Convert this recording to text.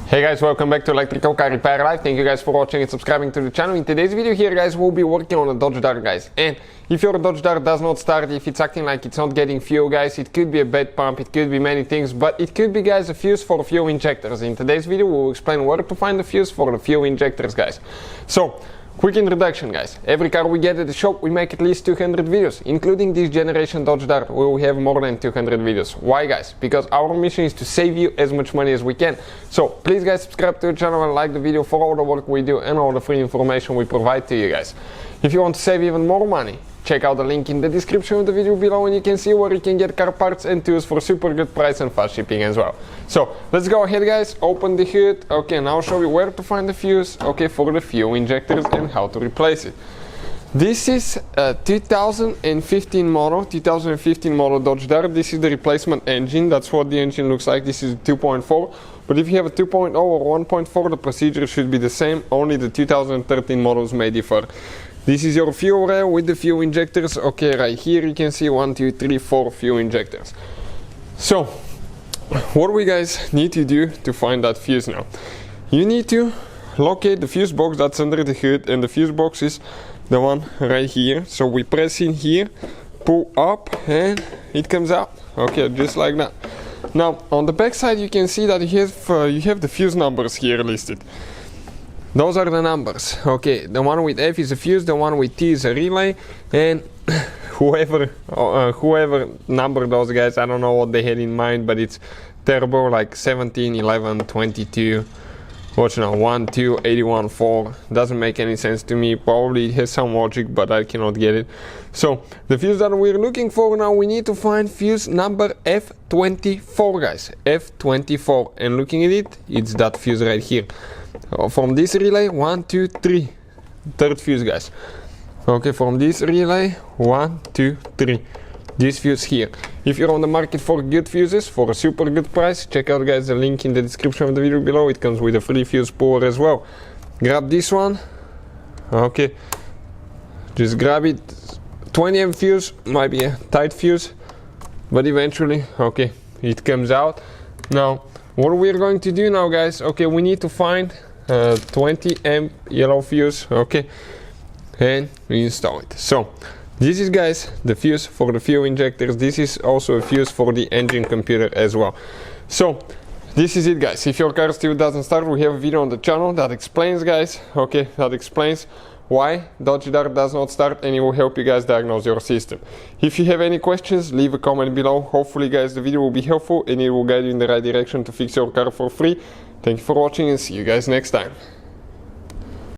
Hey guys, welcome back to Electrical Car Repair Live. Thank you guys for watching and subscribing to the channel. In today's video here guys, we'll be working on a Dodge Dart guys. And if your Dodge Dart does not start, if it's acting like it's not getting fuel guys, it could be a bad pump, it could be many things, but it could be guys a fuse for fuel injectors. In today's video we'll explain where to find the fuse for the fuel injectors guys. So, quick introduction guys. Every car we get at the shop we make at least 200 videos, including this generation Dodge Dart where we have more than 200 videos. Why guys? Because our mission is to save you as much money as we can. So please guys subscribe to the channel and like the video for all the work we do and all the free information we provide to you guys. If you want to save even more money, check out the link in the description of the video below and you can see where you can get car parts and tools for super good price and fast shipping as well. So let's go ahead guys, open the hood. Okay, now I'll show you where to find the fuse, okay, for the fuel injectors and how to replace it. This is a 2015 model Dodge Dart. This is the replacement engine. That's what the engine looks like. This is 2.4. But if you have a 2.0 or 1.4, the procedure should be the same. Only the 2013 models may differ. This is your fuel rail with the fuel injectors. Okay, right here you can see 1, 2, 3, 4 fuel injectors. So, what we guys need to do to find that fuse now? You need to locate the fuse box that's under the hood, and the fuse box is the one right here. So we press in here, pull up, and it comes out. Okay, just like that. Now, on the back side you can see that you have the fuse numbers here listed. Those are the numbers. Okay, the one with F is a fuse, the one with T is a relay, and whoever numbered those guys, I don't know what they had in mind, but it's turbo, like 17, 11, 22, watch now, 1, 2, 81, 4, doesn't make any sense to me. Probably it has some logic, but I cannot get it. So, the fuse that we're looking for now, we need to find fuse number F24 guys, F24, and looking at it, it's that fuse right here. From this relay, 1, 2, 3, third fuse guys. Okay, from this relay, 1, 2, 3, this fuse here. If you're on the market for good fuses for a super good price, check out guys the link in the description of the video below. It comes with a free fuse puller as well. Grab this one. Okay, just grab it. 20 amp fuse, might be a tight fuse, but eventually, okay, it comes out. Now, what we're going to do now guys, okay, we need to find 20 amp yellow fuse, okay, and we install it. So this is guys the fuse for the fuel injectors. This is also a fuse for the engine computer as well. So this is it guys. If your car still doesn't start, we have a video on the channel that explains guys, okay, that explains why Dodge Dart does not start, and it will help you guys diagnose your system. If you have any questions, leave a comment below. Hopefully guys the video will be helpful and it will guide you in the right direction to fix your car for free. Thank you for watching and see you guys next time.